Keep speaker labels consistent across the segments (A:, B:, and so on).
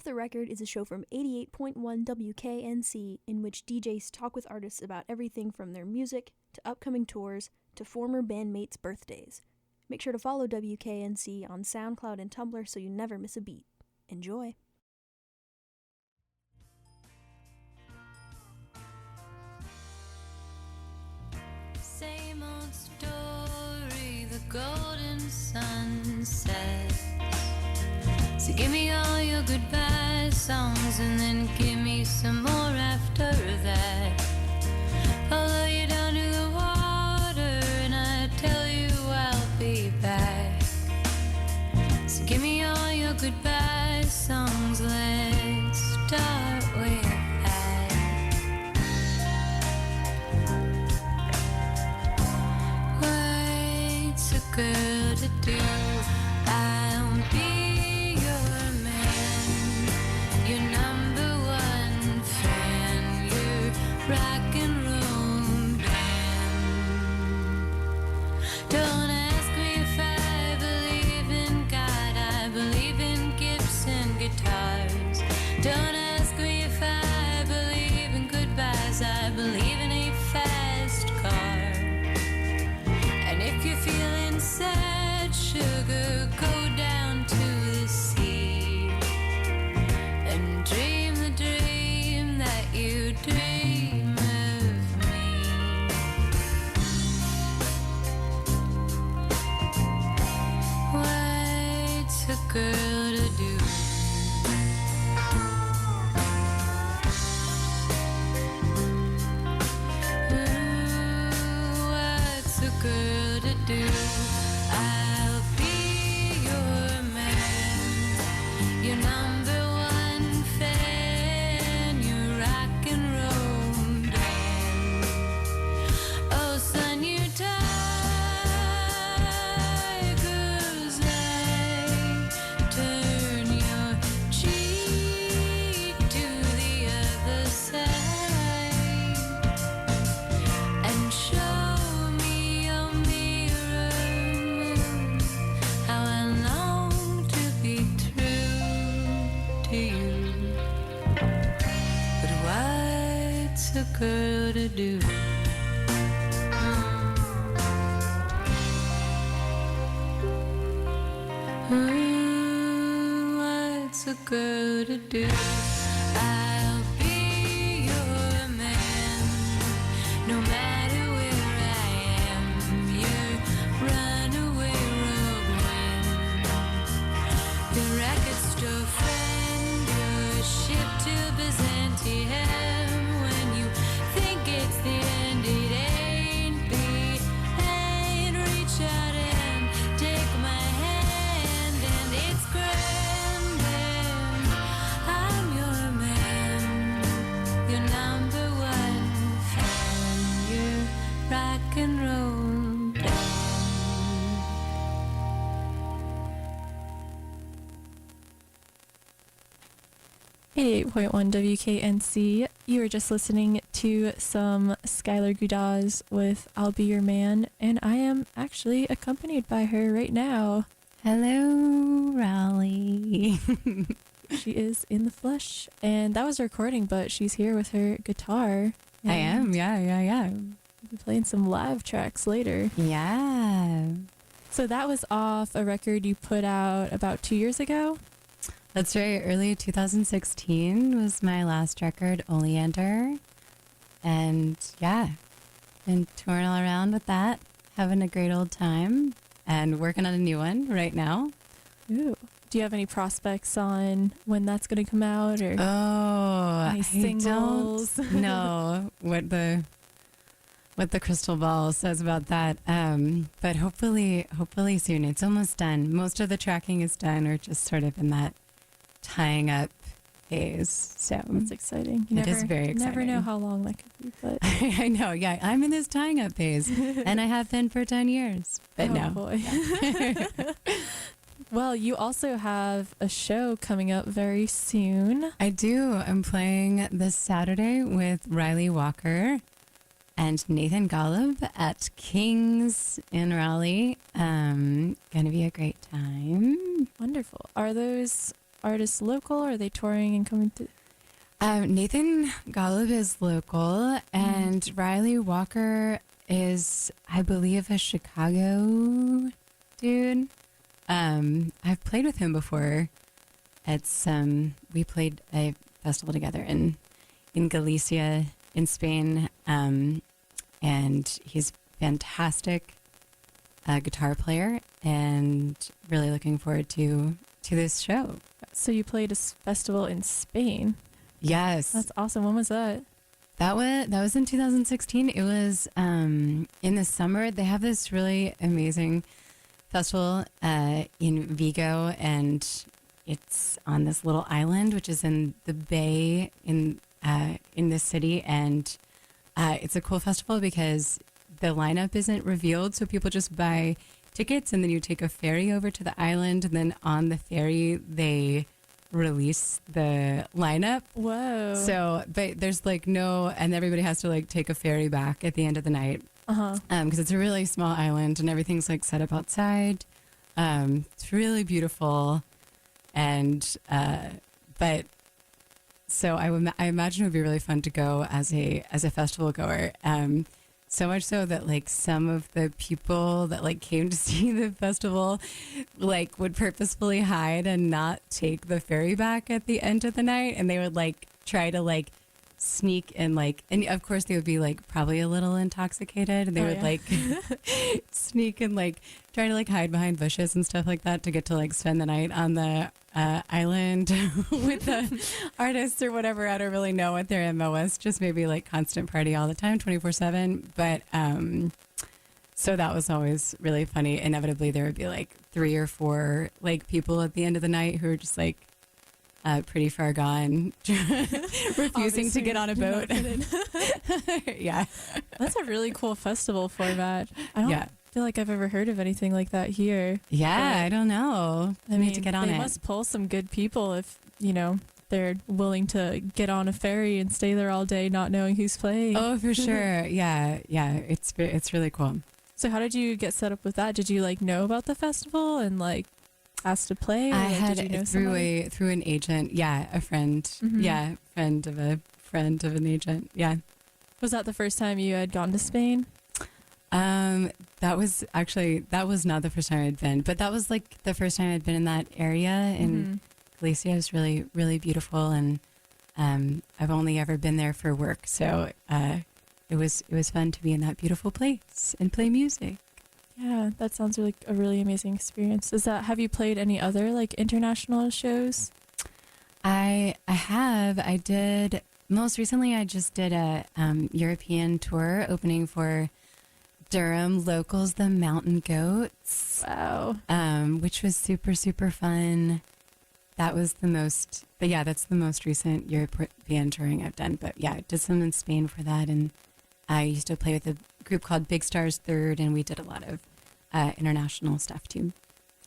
A: Off the Record is a show from 88.1 WKNC in which DJs talk with artists about everything from their music to upcoming tours to former bandmates' birthdays. Make sure to follow WKNC on SoundCloud and Tumblr so you never miss a beat. Enjoy!
B: Same old story, the golden sunset. So give me all your goodbye songs and then give me some more after that. Follow you down to the water and I tell you I'll be back. So give me all your goodbye songs, let's start with that. What's a girl to do? I'll be your man, your number one fan, your rock and roll band. Don't ask me if I believe in God, I believe in gifts and guitars. Don't ask me if I believe in goodbyes, I believe in a fast car. And if you're feeling sad, sugar, go down to the sea and dream the dream that you dream of me. What's a girl to do? Ooh, what's a girl to do? I'll be your man, your number one fan, your rock and roll band. Oh, son, you tiger's eye, turn your cheek to the other side and show me your mirror moon, how I long to be true to you. But what's a girl to do? What's a girl to do? I'll be your man, no matter where I am, your runaway road wind, your record store friend, your ship to Byzantium. When you think it's the end, it ain't the end. Reach out and take my hand, and it's grand, and I'm your man, your number one fan, your rock and roll band.
C: 88.1 WKNC. You were just listening to some Skylar Gudasz with I'll Be Your Man, and I am actually accompanied by her right now.
D: Hello, Raleigh.
C: She is in the flesh, and that was a recording, but she's here with her guitar.
D: I am, yeah.
C: We'll be playing some live tracks later.
D: Yeah.
C: So that was off a record you put out about 2 years ago?
D: That's right. Early 2016 was my last record, Oleander. And yeah, been touring all around with that, having a great old time, and working on a new one right now.
C: Ooh. Do you have any prospects on when that's going to come out, or
D: any
C: singles?
D: I don't know what the crystal ball says about that. But hopefully soon. It's almost done. Most of the tracking is done, or just sort of in that tying up phase. So
C: that's exciting.
D: It is very exciting.
C: Never know how long that could be, but
D: I know. Yeah, I'm in this tying up phase, and I have been for 10 years. But
C: oh
D: no.
C: Boy. Well, you also have a show coming up very soon.
D: I do. I'm playing this Saturday with Riley Walker and Nathan Golub at King's in Raleigh. Gonna be a great time.
C: Wonderful. Are those artists local, or are they touring and coming to?
D: Nathan Golub is local, and Riley Walker is, I believe, a Chicago dude. I've played with him before. It's we played a festival together in Galicia in Spain, and he's fantastic guitar player, and really looking forward to this show.
C: So you played a festival in Spain.
D: Yes,
C: That's awesome. When was that?
D: that was in 2016. It was in the summer. They have this really amazing festival in Vigo, and it's on this little island, which is in the bay in this city, and it's a cool festival because the lineup isn't revealed, so people just buy tickets, and then you take a ferry over to the island, and then on the ferry they release the lineup.
C: Whoa.
D: So, but there's like and everybody has to like take a ferry back at the end of the night. Because it's a really small island and everything's like set up outside. It's really beautiful. And, but so I imagine it would be really fun to go as a festival goer. So much so that like some of the people that like came to see the festival like would purposefully hide and not take the ferry back at the end of the night, and they would like try to like sneak and like, and of course they would be like probably a little intoxicated, and they would like sneak and like try to like hide behind bushes and stuff like that to get to like spend the night on the island with the artists or whatever. I don't really know what their MO was, just maybe like constant party all the time, 24/7. But so that was always really funny. Inevitably there would be like 3 or 4 like people at the end of the night who were just like pretty far gone, refusing to get on a boat. Yeah.
C: That's a really cool festival format. I don't feel like I've ever heard of anything like that here.
D: Yeah, I don't know. I need to get on it.
C: They must pull some good people if, they're willing to get on a ferry and stay there all day not knowing who's playing.
D: Oh, for sure. Yeah. It's really cool.
C: So how did you get set up with that? Did you like know about the festival and like asked to play? Or,
D: I
C: like,
D: had
C: did you know
D: through an agent. Yeah, a friend. Yeah, friend of an agent. Yeah.
C: Was that the first time you had gone to Spain?
D: That was not the first time I'd been, but that was like the first time I'd been in that area in Galicia. It was really, really beautiful, and I've only ever been there for work, so it was fun to be in that beautiful place and play music.
C: Yeah, that sounds like a really amazing experience. Have you played any other like international shows?
D: I have. I did most recently. I just did a European tour opening for Durham locals, the Mountain Goats.
C: Wow.
D: Which was super, super fun. That's the most recent European touring I've done. But yeah, I did some in Spain for that. And I used to play with a group called Big Stars Third, and we did a lot of international stuff too.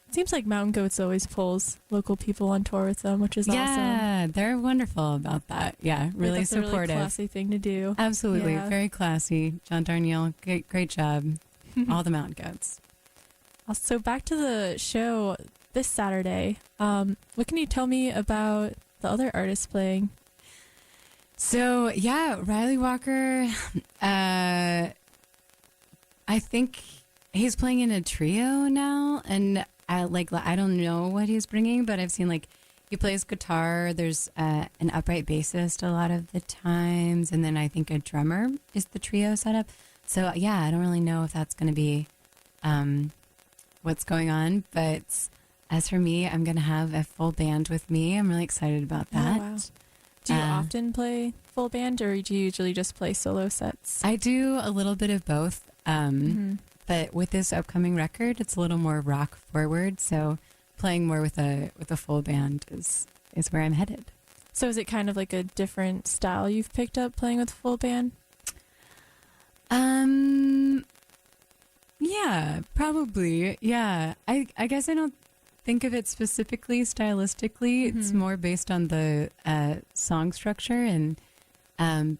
C: It seems like Mountain Goats always pulls local people on tour with them, which is awesome.
D: Yeah, they're wonderful about that. Yeah, really
C: that's
D: supportive.
C: A really classy thing to do.
D: Absolutely,
C: Yeah.
D: very classy. John Darnielle, great job. All the Mountain Goats.
C: So back to the show this Saturday. What can you tell me about the other artists playing?
D: So yeah, Riley Walker. I think he's playing in a trio now, and I don't know what he's bringing, but I've seen like he plays guitar. There's an upright bassist a lot of the times, and then I think a drummer is the trio setup. So yeah, I don't really know if that's going to be what's going on, but as for me, I'm going to have a full band with me. I'm really excited about that.
C: Oh, wow. Do you often play full band, or do you usually just play solo sets?
D: I do a little bit of both. But with this upcoming record, it's a little more rock forward. So playing more with a full band is where I'm headed.
C: So is it kind of like a different style you've picked up playing with a full band?
D: Yeah, probably. Yeah. I guess I don't think of it specifically stylistically. It's more based on the song structure, and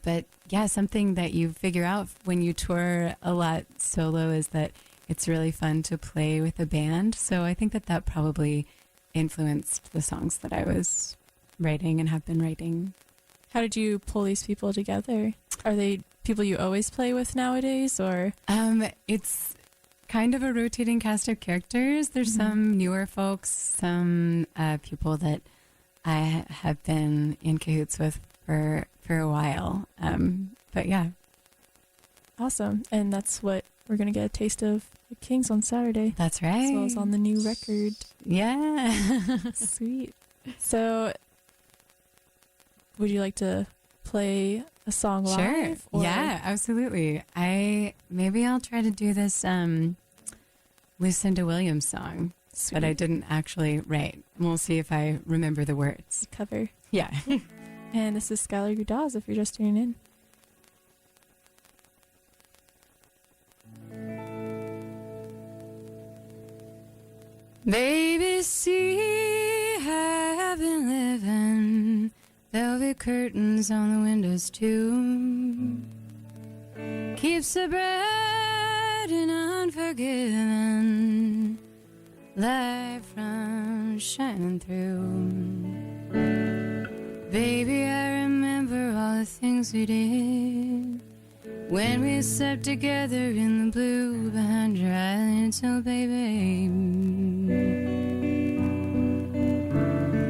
D: but yeah, something that you figure out when you tour a lot solo is that it's really fun to play with a band. So I think that probably influenced the songs that I was writing and have been writing.
C: How did you pull these people together? Are they people you always play with nowadays, or?
D: It's kind of a rotating cast of characters. There's some newer folks, some people that I have been in cahoots with for a while. But yeah.
C: Awesome. And that's what we're going to get a taste of the Kings on Saturday.
D: That's right.
C: As well as on the new record.
D: Yeah.
C: Sweet. So, would you like to play a song live?
D: Sure.
C: Or?
D: Yeah, absolutely. Maybe I'll try to do this Lucinda Williams song
C: Sweet.
D: that I didn't actually write. We'll see if I remember the words.
C: Cover.
D: Yeah.
C: And this is Skylar Gudasz if you're just tuning in.
D: Baby, see, I've been living. Velvet curtains on the windows too. Keeps the bright and unforgiving light from shining through. Baby, I remember all the things we did when we slept together in the blue behind your eyelids. Oh, baby,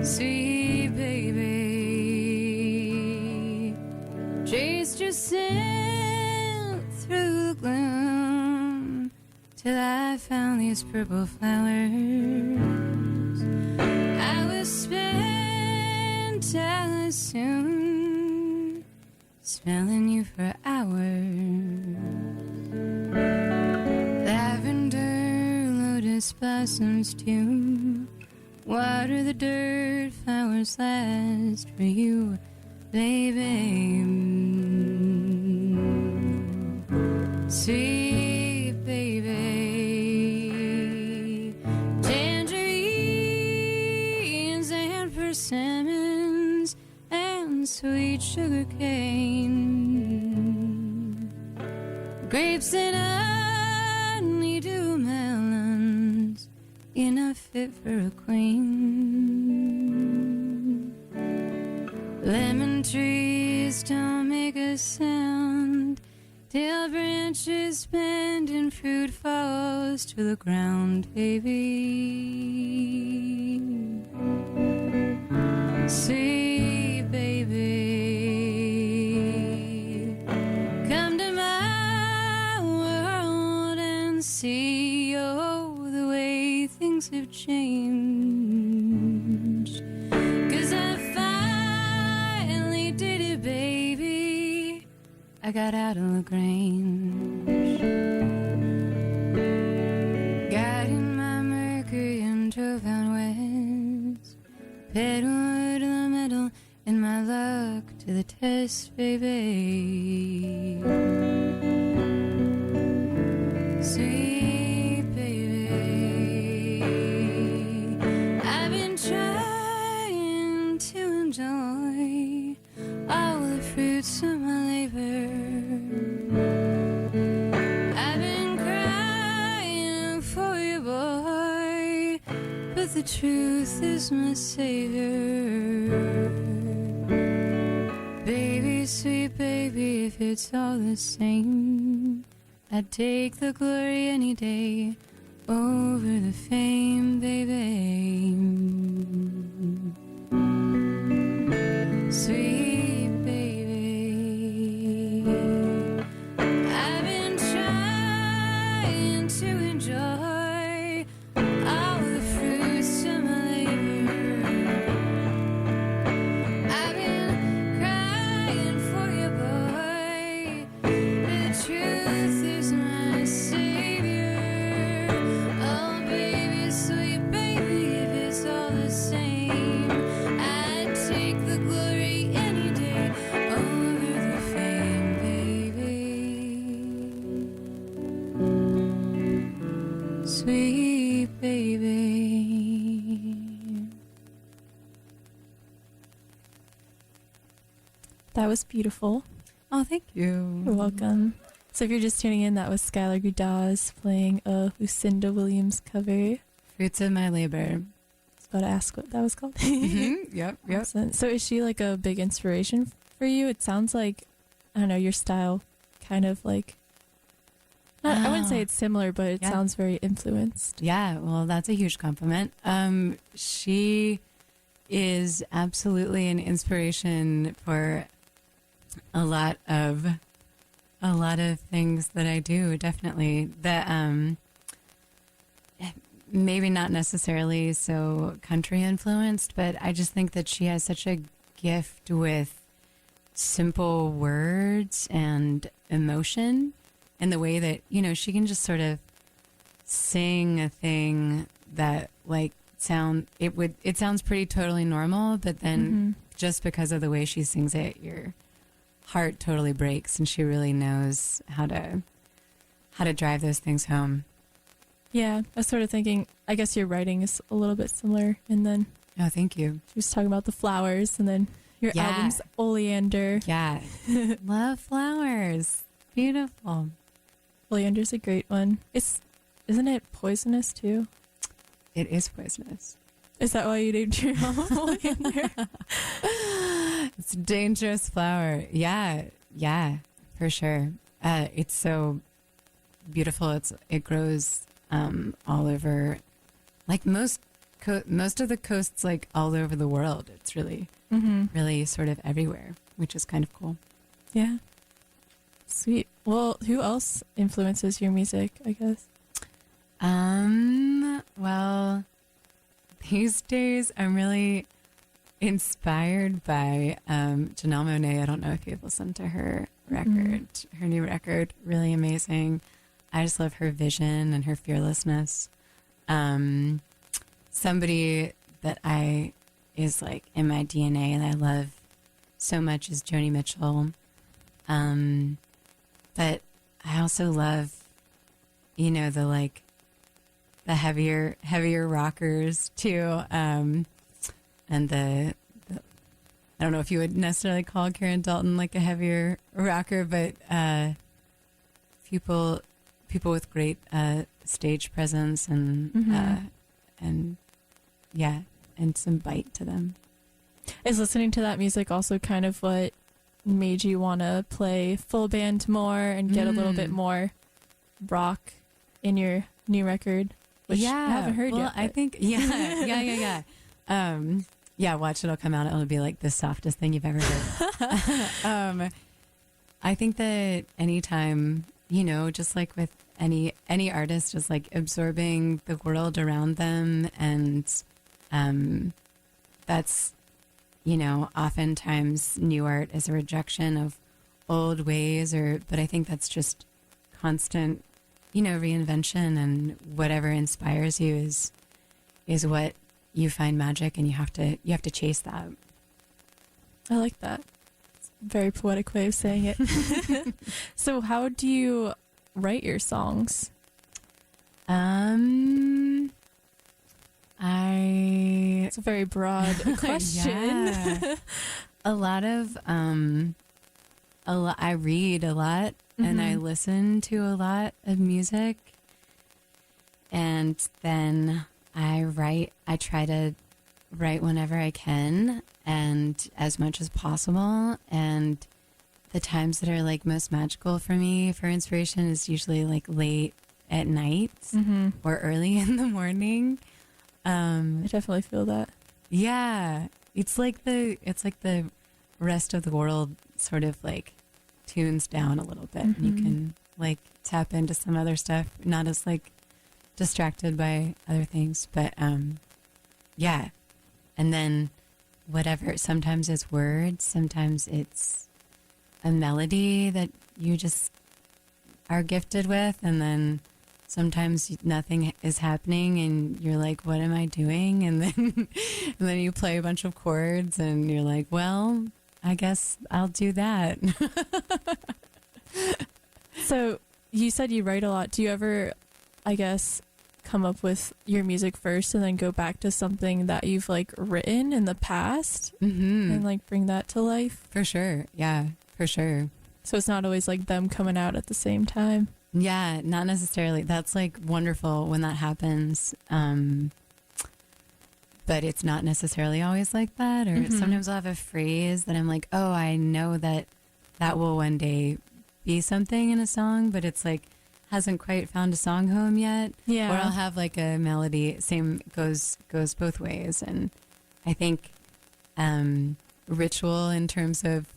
D: sweet baby, chased your sin through the gloom till I found these purple flowers. I will spend time soon smelling you for hours. Lavender, lotus blossoms too. Water the dirt, flowers last for you, baby. Sweet baby, tangerines and persimmons and sweet sugar cane, grapes and honeydew melons, enough fit for a queen. Lemon trees don't make a sound till branches bend and fruit falls to the ground, baby. Sweet baby, come to my world and see, oh, the way things have changed. 'Cause I finally did it, baby. I got out of LaGrange, got in my Mercury and drove out west, pedal to the metal and my luck to the test, baby. Sweet baby, I've been trying to enjoy all the fruits of my labor. I've been crying for you, boy, but the truth is my savior. Baby, sweet baby, if it's all the same, I'd take the glory any day over the fame, baby. Sweet baby, I've been trying to enjoy all the fruits of my labor. I've been crying for you, boy. The truth is my savior. Oh, baby, sweet baby, if it's all the same, I'd take the glory any day over the fame, baby. Sweet baby.
C: That was beautiful.
D: Oh, thank you.
C: You're welcome. So if you're just tuning in, that was Skylar Gudasz playing a Lucinda Williams cover.
D: Fruits of my labor.
C: about to ask what that was called.
D: Yep.
C: Awesome. So is she like a big inspiration for you? It sounds like, I don't know, your style kind of like, I wouldn't say it's similar, but it sounds very influenced.
D: Yeah, well, that's a huge compliment. She is absolutely an inspiration for a lot of things that I do. Definitely that maybe not necessarily so country influenced, but I just think that she has such a gift with simple words and emotion, and the way that, you know, she can just sort of sing a thing that like it sounds pretty totally normal, but then just because of the way she sings it, your heart totally breaks, and she really knows how to drive those things home.
C: Yeah, I was sort of thinking, I guess your writing is a little bit similar, and then
D: Oh, thank you.
C: she was talking about the flowers, and then your album's Oleander.
D: Yeah. Love flowers. Beautiful.
C: Oleander's a great one. Isn't it poisonous too?
D: It is poisonous.
C: Is that why you named your album Oleander?
D: It's a dangerous flower. Yeah, for sure. It's so beautiful. It grows all over, like most of the coasts, like all over the world. It's really, really sort of everywhere, which is kind of cool.
C: Yeah. Sweet. Well, who else influences your music, I guess?
D: Well, these days I'm really inspired by Janelle Monáe. I don't know if you've listened to her record, her new record, really amazing. I just love her vision and her fearlessness. Somebody that is like in my DNA and I love so much is Joni Mitchell. But I also love, you know, the heavier rockers too. And the I don't know if you would necessarily call Karen Dalton like a heavier rocker, but people with great stage presence and some bite to them.
C: Is listening to that music also kind of what made you want to play full band more and get a little bit more rock in your new record? Which I haven't heard yet.
D: I think, yeah. Watch, it'll come out. It'll be like the softest thing you've ever heard. I think that anytime, you know, just like with any artist, just like absorbing the world around them, and that's, you know, oftentimes new art is a rejection of old ways, but I think that's just constant, you know, reinvention, and whatever inspires you is what you find magic, and you have to chase that.
C: I like that. It's a very poetic way of saying it. So how do you write your songs? It's a very broad question.
D: Yeah. I read a lot, and I listen to a lot of music, and then I try to write whenever I can and as much as possible. And the times that are like most magical for me for inspiration is usually like late at night or early in the morning.
C: I definitely feel that.
D: Yeah, it's like the rest of the world sort of like tunes down a little bit. And you can like tap into some other stuff, not as like distracted by other things, but yeah. And then whatever, sometimes it's words, sometimes it's a melody that you just are gifted with, and then sometimes nothing is happening and you're like, what am I doing? And then you play a bunch of chords and you're like, well, I guess I'll do that.
C: So you said you write a lot. Do you ever, I guess, come up with your music first and then go back to something that you've like written in the past and like bring that to life?
D: For sure. Yeah, for sure.
C: So it's not always like them coming out at the same time.
D: Yeah, not necessarily. That's like wonderful when that happens. but it's not necessarily always like that. Or sometimes I'll have a phrase that I'm like, oh, I know that will one day be something in a song, but it's like hasn't quite found a song home yet.
C: Yeah.
D: Or I'll have like a melody, same goes both ways. And I think ritual in terms of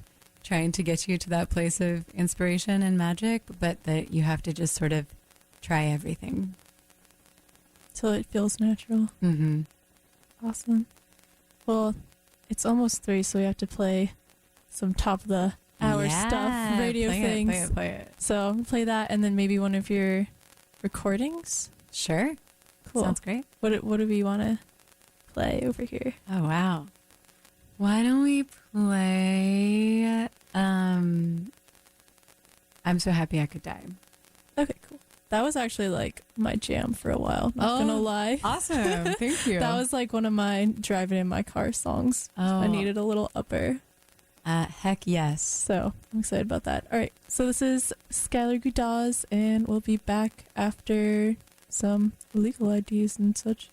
D: trying to get you to that place of inspiration and magic, but that you have to just sort of try everything.
C: Till it feels natural.
D: Mm-hmm.
C: Awesome. Well, it's almost 3, so we have to play some top of the hour stuff, radio things.
D: Play it.
C: So play that, and then maybe one of your recordings.
D: Sure.
C: Cool.
D: Sounds great.
C: What do we want to play over here?
D: Oh, wow. Why don't we play I'm So Happy I Could Die.
C: Okay, cool. That was actually like my jam for a while, not gonna lie.
D: Awesome. Thank you.
C: That was like one of my driving in my car songs. I needed a little upper.
D: Heck yes.
C: So I'm excited about that. All right. So this is Skylar Gudasz, and we'll be back after some legal IDs and such.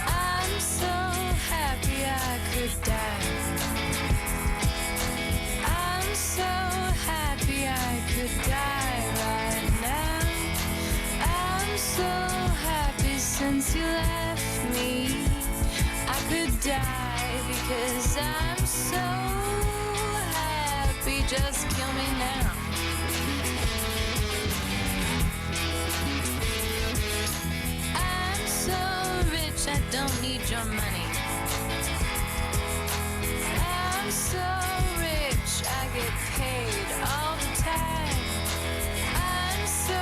B: I'm so happy I could die. I'm so happy I could die right now. I'm so happy since you left me. I could die because I'm so happy. Just kill me now. I'm so rich, I don't need your money. I'm so rich, I get paid all the time. I'm so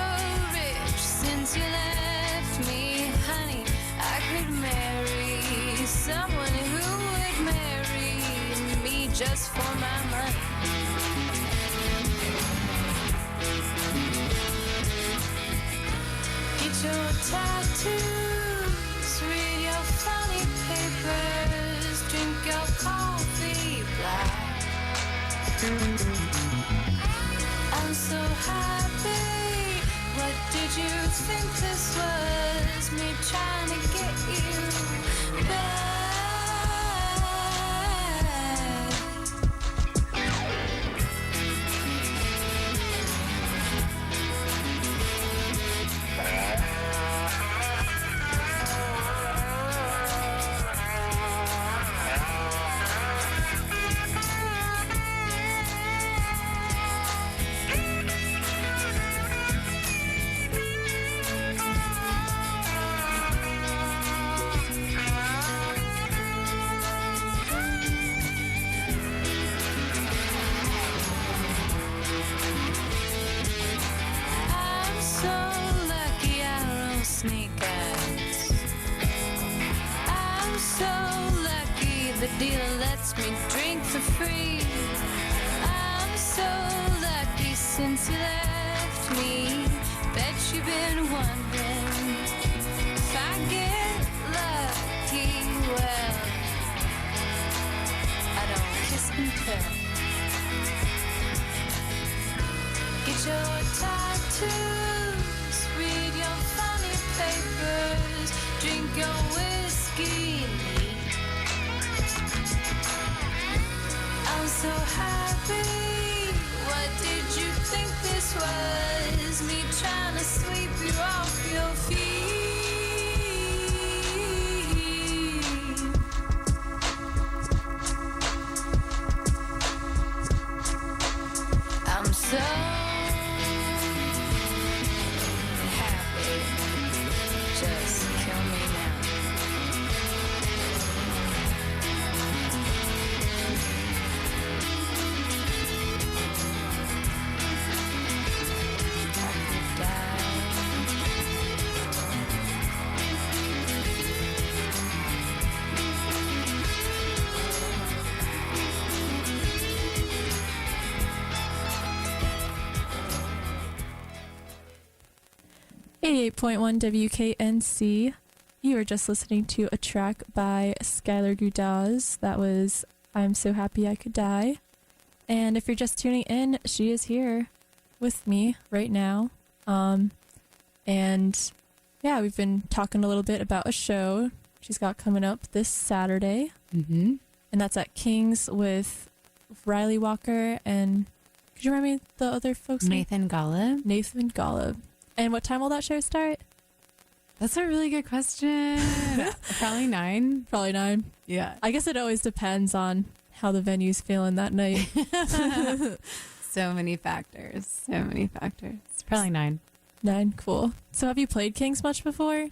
B: rich since you left me, honey. I could marry someone who would marry me just for my money. Get your tattoos, read your funny papers, drink your coffee black. I'm so happy. What did you think this was? Me trying to get you back. I'm so lucky I roll sneakers. I'm so lucky the dealer lets me drink for free. I'm so lucky since you left me. Bet you've been wondering if I get lucky. Well, I don't kiss and tell. Get your tattoos, read your funny papers, drink your whiskey neat. I'm so happy. What did you think this was? Me trying to sweep you off your feet. I'm so happy. Just kill me now. I could die.
C: .1 WKNC. You were just listening to a track by Skylar Gudasz. That was I'm So Happy I Could Die. And if you're just tuning in, she is here with me right now. And yeah, we've been talking a little bit about a show she's got coming up this Saturday.
D: Mm-hmm.
C: And that's at King's with Riley Walker and, could you remind me the other folks' name?
D: Nathan Golub.
C: Nathan Golub. And what time will that show start?
D: That's a really good question. Probably 9.
C: Probably 9.
D: Yeah.
C: I guess it always depends on how the venue's feeling that night.
D: So many factors. So many factors. It's probably 9.
C: 9, cool. So have you played King's much before?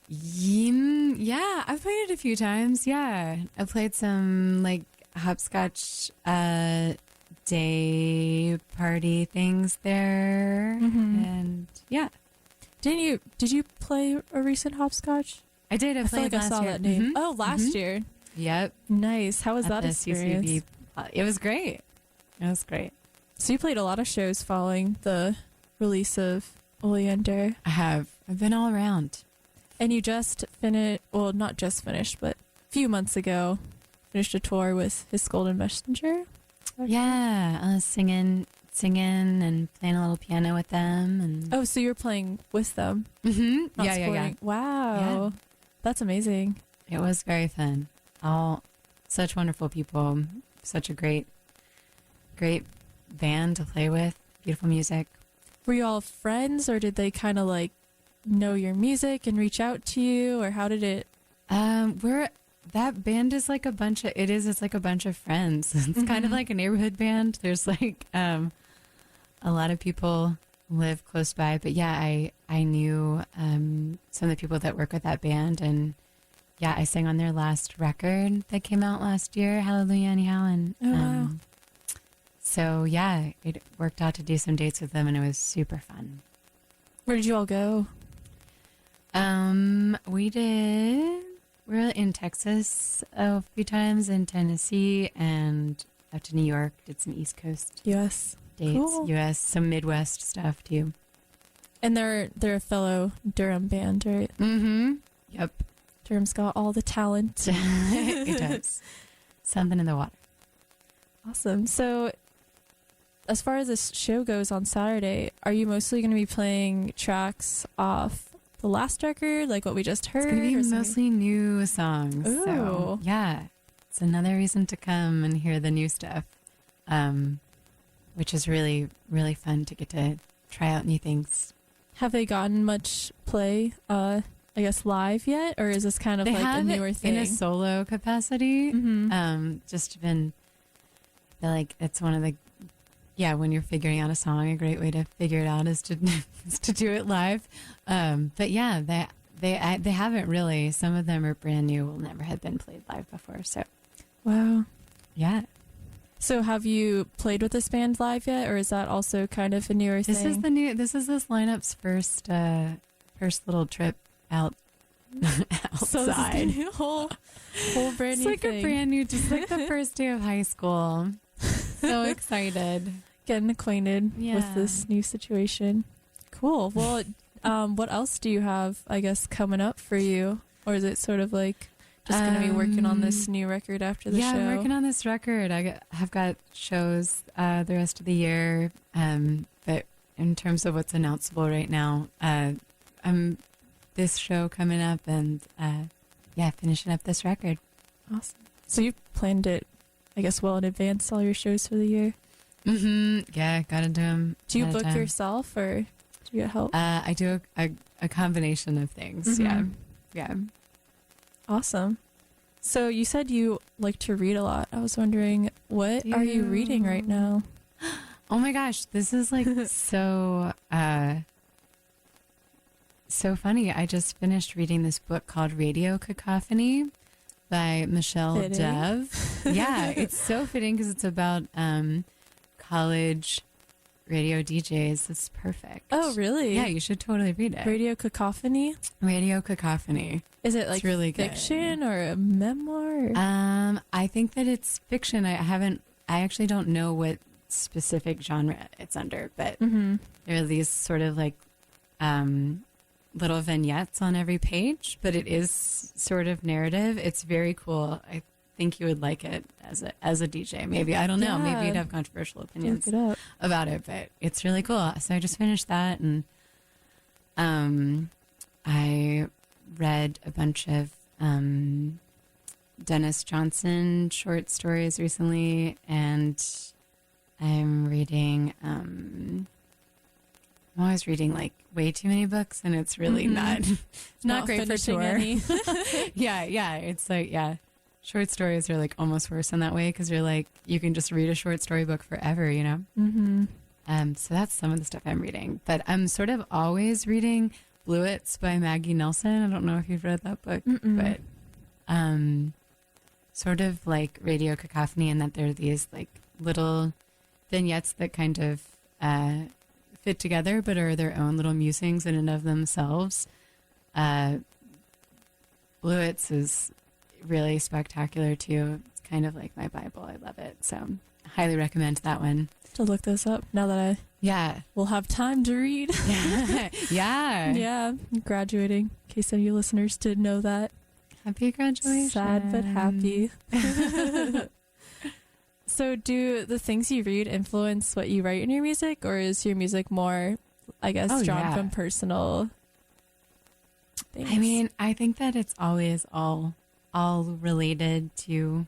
D: Yeah, I've played it a few times. Yeah. I played some like hopscotch day party things there.
C: Mhm.
D: And yeah.
C: Did you play a recent hopscotch?
D: I did.
C: I feel like I saw that name. Oh, last year.
D: Yep.
C: Nice. How was
D: At
C: that
D: the
C: experience?
D: CCB. It was great. It was great.
C: So you played a lot of shows following the release of Oleander.
D: I have. I've been all around.
C: And you just finished, well, not just finished, but a few months ago, finished a tour with His Golden Messenger.
D: Yeah. I was singing and playing a little piano with them. And
C: Oh, so you're playing with them?
D: Mhm.
C: Not
D: Yeah.
C: supporting. Wow.
D: Yeah.
C: That's amazing.
D: It was very fun. All such wonderful people. Such a great band to play with. Beautiful music.
C: Were you all friends, or did they kind of like know your music and reach out to you, or how did it?
D: That band is like it's like a bunch of friends. It's kind of like a neighborhood band. There's like a lot of people live close by, but yeah, I knew some of the people that work with that band, and yeah, I sang on their last record that came out last year, Hallelujah Anyhow, and
C: Oh, wow.
D: so yeah, it worked out to do some dates with them, and it was super fun.
C: Where did you all go?
D: We're in Texas a few times, in Tennessee, and up to New York. Did some East Coast
C: U.S.
D: dates,
C: Cool.
D: U.S., some Midwest stuff too.
C: And they're a fellow Durham band, right?
D: Mm-hmm. Yep.
C: Durham's got all the talent.
D: It does. Something in the water.
C: Awesome. So, as far as this show goes on Saturday, are you mostly going to be playing tracks off the last record, like what we just heard?
D: It's going to
C: or
D: be
C: something?
D: mostly new songs. So,
C: Ooh.
D: yeah. It's another reason to come and hear the new stuff, which is really, really fun to get to try out new things.
C: Have they gotten much play, I guess, live yet? Or is this kind of
D: They
C: like a
D: have
C: newer thing?
D: in a solo capacity.
C: Mhm.
D: Just been, I feel like it's one of the, when you're figuring out a song, a great way to figure it out is to is to do it live. But yeah, they haven't really. Some of them are brand new, will never have been played live before. So
C: Wow.
D: yeah,
C: So have you played with this band live yet? Or is that also kind of a newer
D: this
C: thing?
D: is this lineup's first little trip out
C: So this is
D: outside.
C: a new whole brand
D: It's
C: new
D: like
C: thing.
D: a brand new, just like the first day of high school. So excited.
C: Getting acquainted
D: Yeah.
C: with this new situation. Cool. Well, what else do you have, I guess, coming up for you? Or is it sort of like just going to be working on this new record after the show?
D: I'm working on this record. Have got shows the rest of the year. But in terms of what's announceable right now, I'm this show coming up and finishing up this record.
C: Awesome. So you planned it, I guess, well in advance, all your shows for the year?
D: Mm-hmm. Yeah, gotta do them.
C: Do you book yourself or do you get help?
D: I do a combination of things.
C: Mhm.
D: Yeah.
C: Awesome. So you said you like to read a lot. I was wondering, what are you reading right now?
D: Oh my gosh, this is like so funny. I just finished reading this book called Radio Cacophony by Michelle
C: Fitting.
D: Dove. Yeah, it's so fitting because it's about college radio DJs. It's perfect.
C: Oh, really?
D: Yeah, you should totally read it.
C: Radio Cacophony?
D: Radio Cacophony.
C: Is it like
D: It's really good.
C: fiction or a memoir?
D: I think that it's fiction. I actually don't know what specific genre it's under, but
C: Mhm.
D: there are these sort of like little vignettes on every page, but it is sort of narrative. It's very cool. I think you would like it as a DJ. Maybe, I don't know.
C: Yeah.
D: Maybe you'd have controversial opinions
C: Look it up.
D: about it, but it's really cool. So I just finished that, and I read a bunch of Dennis Johnson short stories recently, and I'm reading I'm always reading like way too many books, and it's really not great for
C: finishing
D: tour.
C: any.
D: yeah, it's like, short stories are like almost worse in that way, because you're like, you can just read a short story book forever, you know. So that's some of the stuff I'm reading, but I'm sort of always reading Bluets by Maggie Nelson. I don't know if you've read that book, but sort of like Radio Cacophony, in that there are these like little vignettes that kind of fit together, but are their own little musings in and of themselves. Bluets is really spectacular too. It's kind of like my Bible. I love it. So I highly recommend that one.
C: To look this up now that I will have time to read.
D: Yeah.
C: I'm graduating. In case any listeners did know that.
D: Happy graduation.
C: Sad but happy. So do the things you read influence what you write in your music, or is your music more, I guess, drawn from personal things?
D: I mean, I think that it's always all related to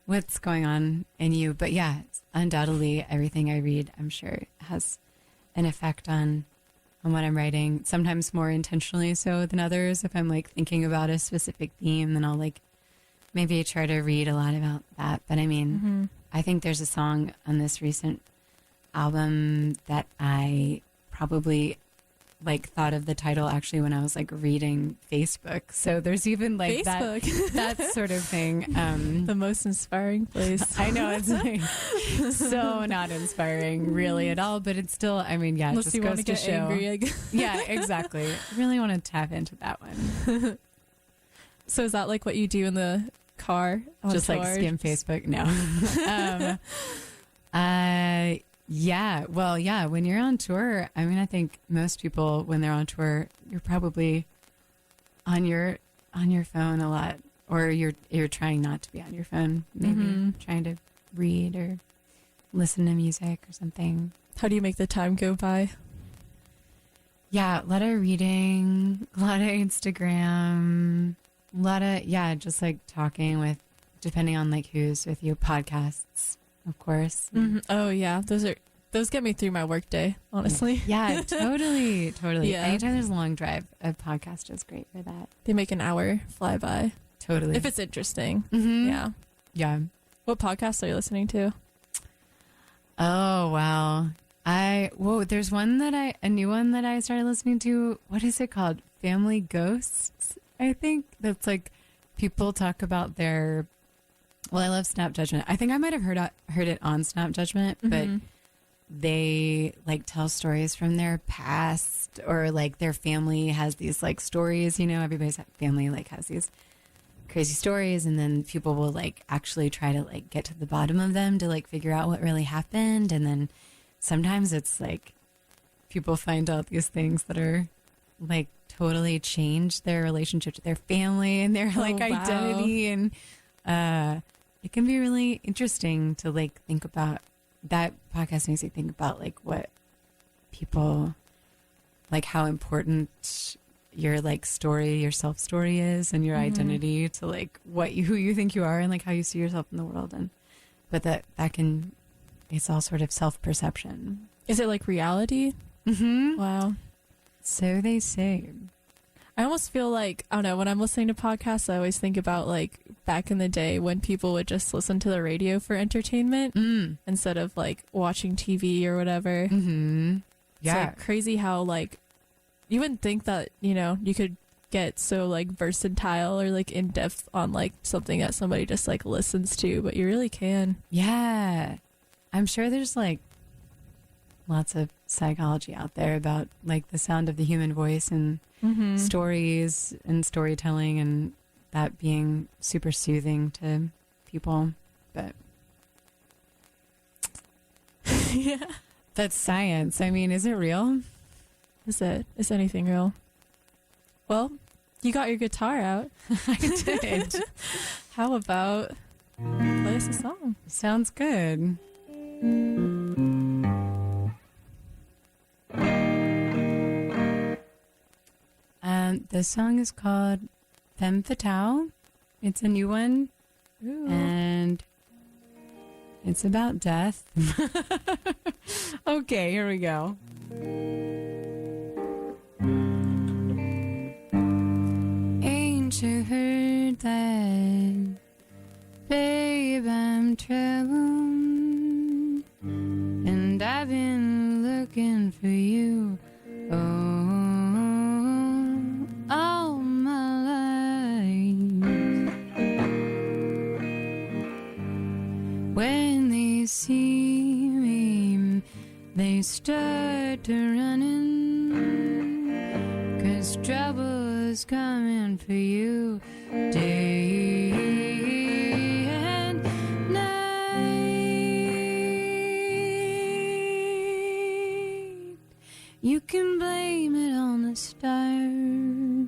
D: what's going on in you. But yeah, undoubtedly everything I read, I'm sure, has an effect on what I'm writing. Sometimes more intentionally so than others. If I'm like thinking about a specific theme, then I'll like maybe try to read a lot about that. But I mean, I think there's a song on this recent album that I probably like thought of the title actually when I was like reading Facebook. So there's even like that sort of thing.
C: The most inspiring place.
D: I know, it's like so not inspiring really at all, but it's still, I mean, yeah,
C: Unless
D: it just
C: you
D: goes
C: want to
D: to
C: get
D: show.
C: angry, I guess.
D: Yeah, exactly. Really want to tap into that one.
C: So is that like what you do in the car?
D: Just like skim Facebook? No. Yeah. Well, yeah. When you're on tour, I mean, I think most people, when they're on tour, you're probably on your phone a lot, or you're trying not to be on your phone. Maybe trying to read or listen to music or something.
C: How do you make the time go by?
D: Yeah, a lot of reading, a lot of Instagram, a lot of just like talking with, depending on like who's with you, podcasts. Of course.
C: Oh yeah, those get me through my workday, honestly.
D: Yeah, totally.
C: Yeah.
D: Anytime there's a long drive, a podcast is great for that.
C: They make an hour fly by.
D: Totally.
C: If it's interesting.
D: Yeah.
C: What podcasts are you listening to?
D: Oh wow. There's a new one that I started listening to. What is it called? Family Ghosts, I think. That's like people talk about their. Well, I love Snap Judgment. I think I might have heard it on Snap Judgment, but they like tell stories from their past, or like their family has these like stories, you know, everybody's family like has these crazy stories, and then people will like actually try to like get to the bottom of them to like figure out what really happened. And then sometimes it's like people find out these things that are like totally change their relationship to their family and their like identity. And it can be really interesting to like think about. That podcast makes me think about like what people, like how important your like story, your self story is, and your identity to like who you think you are and like how you see yourself in the world. And but that can, it's all sort of self perception.
C: Is it like reality? Wow.
D: So they say.
C: I almost feel like, I don't know, when I'm listening to podcasts, I always think about like back in the day when people would just listen to the radio for entertainment instead of like watching TV or whatever.
D: Yeah.
C: It's like crazy how like you wouldn't think that, you know, you could get so like versatile or like in depth on like something that somebody just like listens to, but you really can.
D: Yeah. I'm sure there's like lots of psychology out there about like the sound of the human voice and stories and storytelling, and that being super soothing to people. But
C: Yeah.
D: That's science. I mean, is it real?
C: Is anything real? Well, You got your guitar out.
D: I did.
C: How about play us a song?
D: Sounds good. This song is called Femme Fatale. It's a new one.
C: Ooh.
D: And it's about death. Okay, here we go. Ain't you heard that? Babe, I'm troubled, and I've been looking for you. All my life. When they see me, they start to running, 'cause trouble is coming for you day and night. You can blame it on the stars.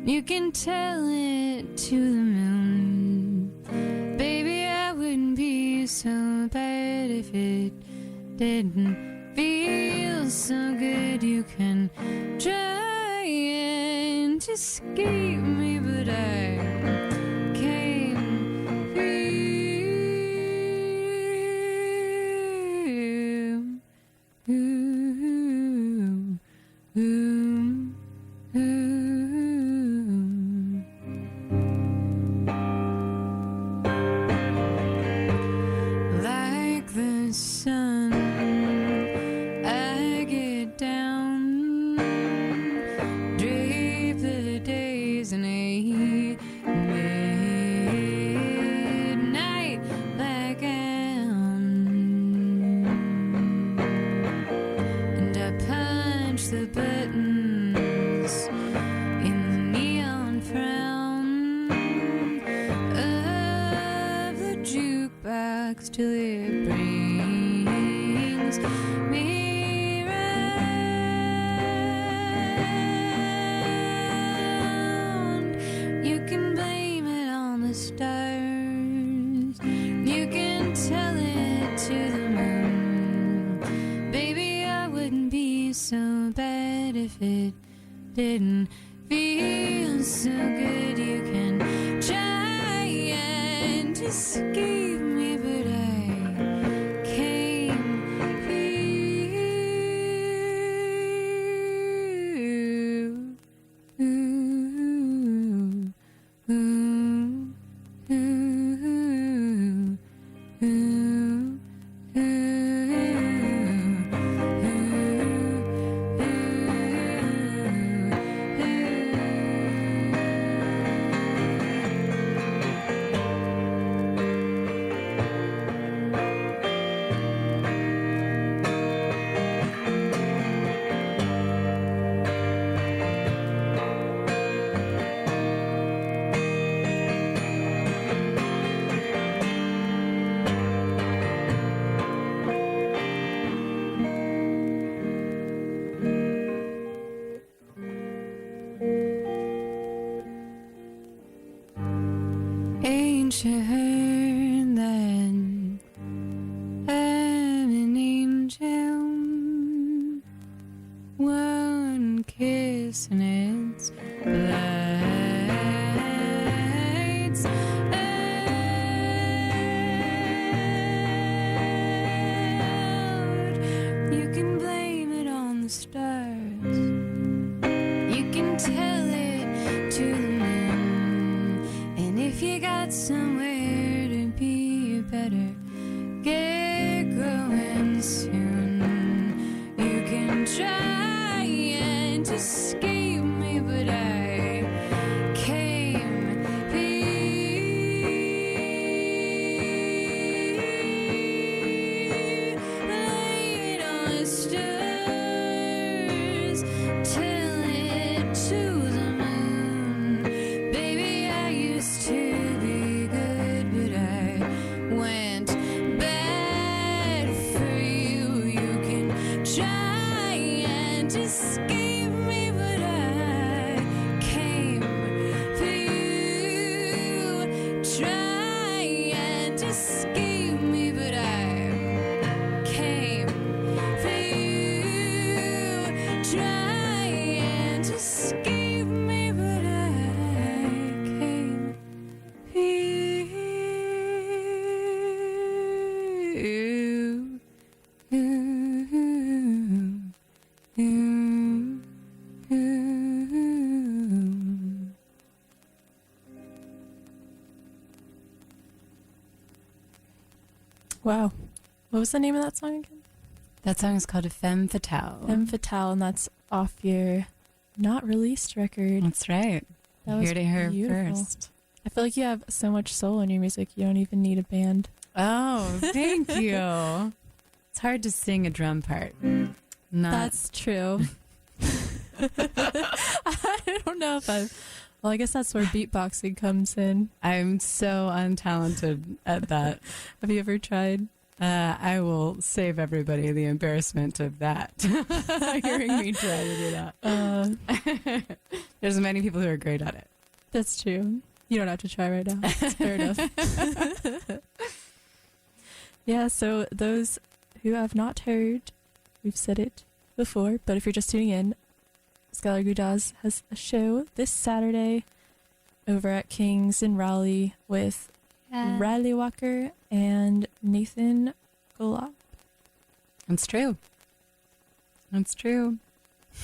D: You can tell it to the moon. Baby, I wouldn't be so bad if it didn't feel so good. You can try and escape me, but I can't feel. Like the sun, I get down, drape the days in a midnight blackout, and I punch the buttons in the neon frown of the jukebox till it brings me round. You can blame it on the stars. You can tell it to the moon. Baby, I wouldn't be so bad if it didn't feel so good. You can try and escape me, but I can't Ain't you heard that I'm an angel? One kiss and it's lights out. You can blame it on the stars. You can tell it to the moon. And if you got somewhere to be, you better get going soon. You can try and escape me, but I can't be. Blame it on the stars. Tell it to the moon. Baby, I used to be good, but I went bad for you. You can try and escape me, but I can't
C: Wow. What was the name of that song again?
D: That song is called Femme Fatale.
C: Femme Fatale, and that's off your not released record.
D: That's right.
C: That was
D: Here to hear
C: beautiful.
D: first.
C: I feel like you have so much soul in your music. You don't even need a band.
D: Oh, thank you. It's hard to sing a drum part.
C: That's true. I don't know if well, I guess that's where beatboxing comes in.
D: I'm so untalented at that.
C: Have you ever tried?
D: I will save everybody the embarrassment of that. Hearing me try to do that. There's many people who are great at it.
C: That's true. You don't have to try right now. It's fair enough. Yeah, so those who have not heard, we've said it before, but if you're just tuning in, Skylar Gudasz has a show this Saturday over at King's in Raleigh with Riley Walker and Nathan Golop.
D: It's true. It's true.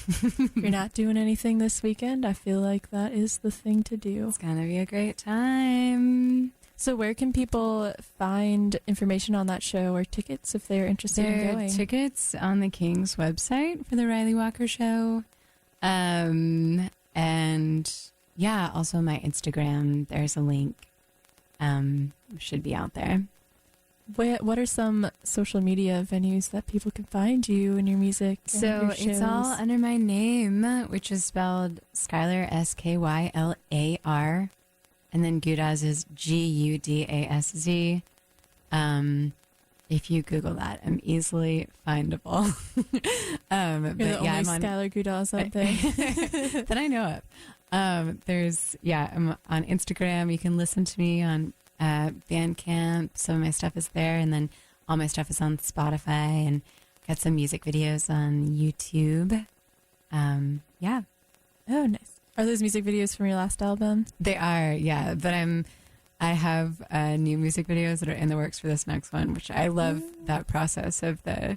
C: If you're not doing anything this weekend, I feel like that is the thing to do.
D: It's going to be a great time.
C: So where can people find information on that show or tickets if they're interested in
D: There are
C: going?
D: tickets on the King's website for the Riley Walker show. And yeah, also my Instagram, there's a link. Should be out there.
C: What are some social media venues that people can find you and your music? And
D: So
C: your
D: it's all
C: shows?
D: under my name, which is spelled Skylar, Skylar, and then Gudasz is Gudaszz. If you Google that, I'm easily findable.
C: You're the only
D: I'm on
C: Skylar Gudasz out there.
D: that I know of. I'm on Instagram. You can listen to me on Bandcamp. Some of my stuff is there, and then all my stuff is on Spotify, and got some music videos on YouTube. Yeah,
C: Oh, nice. Are those music videos from your last album?
D: they are. Yeah, but I have new music videos that are in the works for this next one, which I love that process of the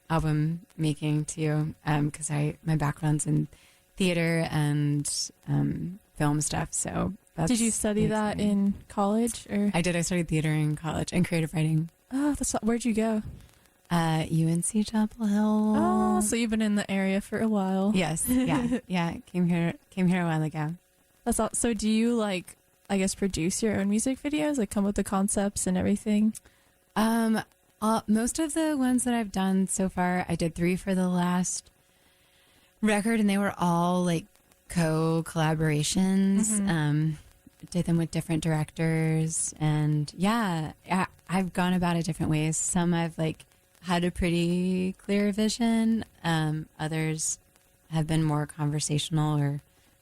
D: album making too. Because my background's in theater and film stuff. So
C: Did you study that in college or?
D: I did. I studied theater in college and creative writing.
C: Oh, where'd you go?
D: UNC Chapel Hill.
C: Oh, so you've been in the area for a while.
D: Yes. Yeah. Came here a while ago.
C: That's all. So do you I guess produce your own music videos? Like come with the concepts and everything?
D: Most of the ones that I've done so far, I did 3 for the last record, and they were all like collaborations. Did them with different directors, and yeah, I've gone about it different ways. Some I've had a pretty clear vision. Others have been more conversational, or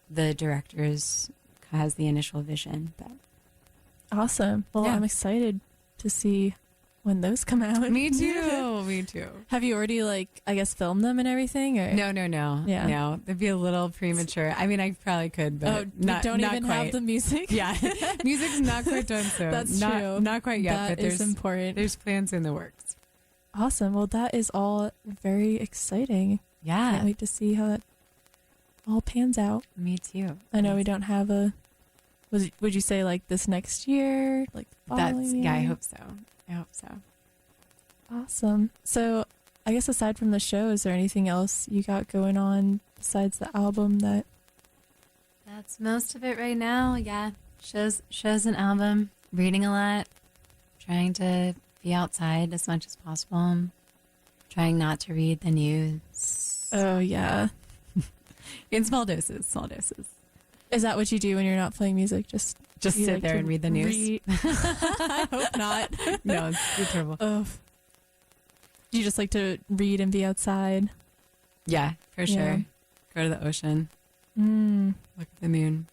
D: the directors has the initial vision. But
C: Awesome. Well,
D: Yeah.
C: I'm excited to see when those come out.
D: me too. Me too.
C: Have you already filmed them and everything? Or
D: No.
C: Yeah.
D: No, it'd be a little premature. I mean, I probably could, but
C: you
D: not,
C: don't
D: not
C: even
D: quite.
C: have the music.
D: Yeah, music's not quite done. So
C: That's
D: not,
C: true.
D: Not quite yet,
C: That
D: but
C: is important.
D: there's plans in the works.
C: Awesome. Well, that is all very exciting.
D: Yeah,
C: Can't wait to see how that all pans out.
D: me too.
C: I know we don't have would you say this next year? Following
D: I
C: year?
D: hope so.
C: Awesome. So I guess aside from the show, is there anything else you got going on besides the album that
D: That's most of it right now. Yeah, shows and album. Reading a lot. Trying to be outside as much as possible. Trying not to read the news.
C: Oh yeah.
D: In small doses. Small doses.
C: Is that what you do when you're not playing music? Just you
D: sit
C: like
D: there
C: to
D: and read the news.
C: I hope not.
D: No, it's terrible.
C: Oh. Do you just like to read and be outside?
D: Yeah, for sure.
C: Yeah.
D: Go to the ocean.
C: Mm.
D: Look at the moon.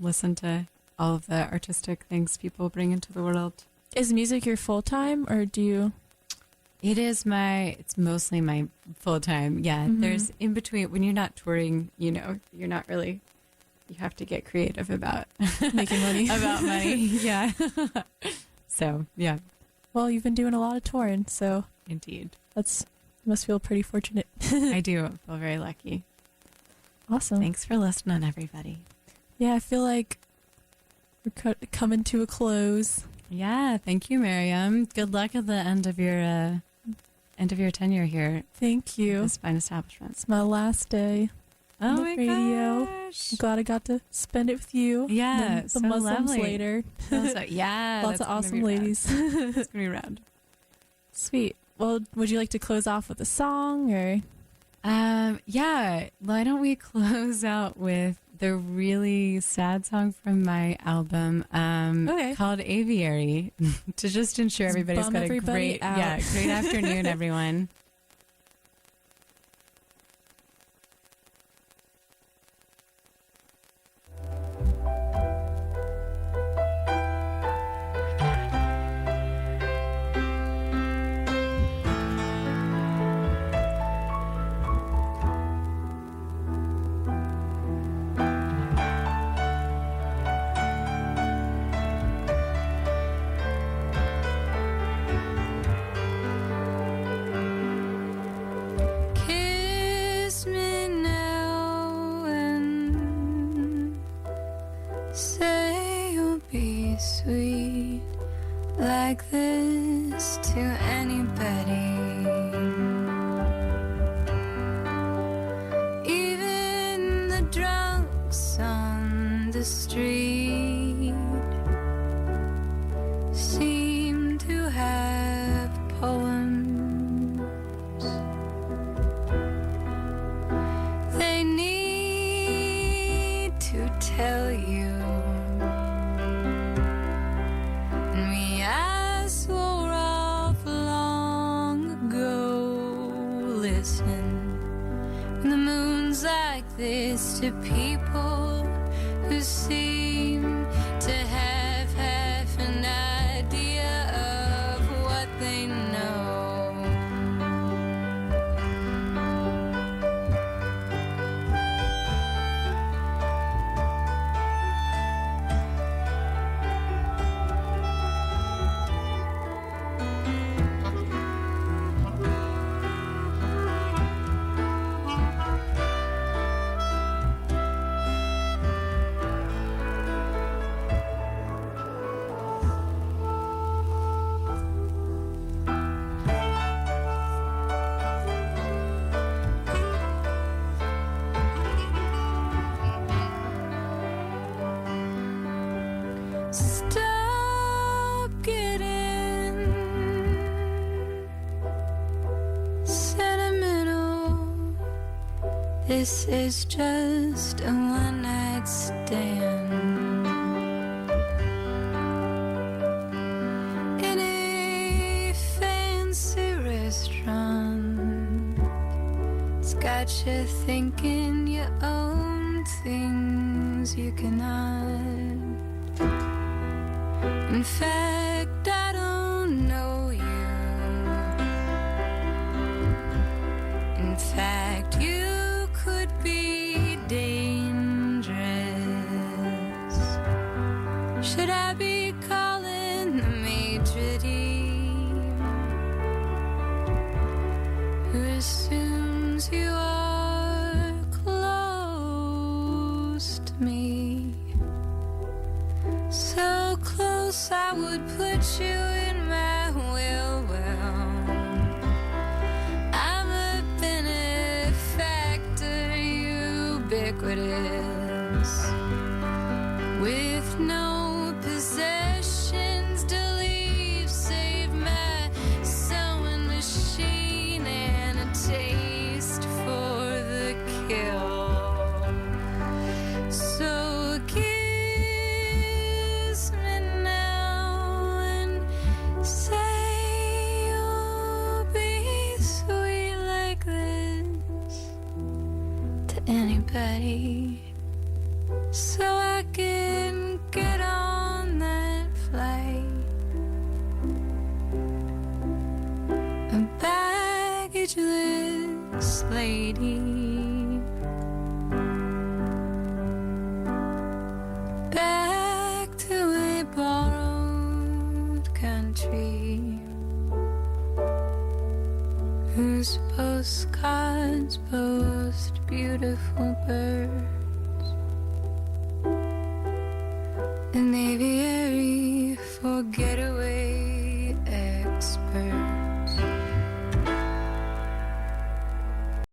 D: Listen to all of the artistic things people bring into the world.
C: Is music your full time, or do you?
D: It's mostly my full time. Yeah.
C: Mhm.
D: There's in between when you're not touring, you're not really, you have to get creative about
C: Making money.
D: about money. Yeah. So, yeah,
C: Well, you've been doing a lot of touring, so
D: indeed.
C: you must feel pretty fortunate.
D: I do feel very lucky.
C: Awesome.
D: Thanks for listening, everybody.
C: Yeah, I feel like we're coming to a close.
D: Yeah, thank you, Miriam. Good luck at the end of your tenure here
C: Thank
D: at
C: you.
D: this fine establishment.
C: It's my last day
D: Oh
C: on the
D: my
C: radio.
D: gosh.
C: I'm glad I got to spend it with you.
D: Yeah,
C: and then the
D: so
C: Muslims
D: lovely.
C: later.
D: Also, yeah,
C: Lots of awesome ladies.
D: It's gonna be rad.
C: Sweet. Well, would you like to close off with a song or?
D: Yeah. Why don't we close out with the really sad song from my album,
C: Okay.
D: called "Aviary," to just ensure everybody's
C: bum
D: got a
C: everybody
D: great,
C: out.
D: great afternoon, everyone.
B: Kiss me now and say you'll be sweet like this to anybody. Even the drunks on the street seem to have poems they need to tell you. And we asked for off long ago. Listen, when the moon's like this to people who seem to have half an idea of what they know. Stop getting sentimental. This is just a one-night stand in a fancy restaurant. It's got you thinking you own things you cannot. In fact, I don't know you. In fact, you could be dangerous. Should I be calling the maitre d', who assumes you are close to me? So close I would put you in my will. I'm a benefactor, ubiquitous, with no possessions to leave save my sewing machine and a taste for the kill. So kiss me now and say you'll be sweet like this to anybody, so I can get on that flight. A baggageless lady, back to a borrowed country whose postcards boast beautiful birds. An aviary forget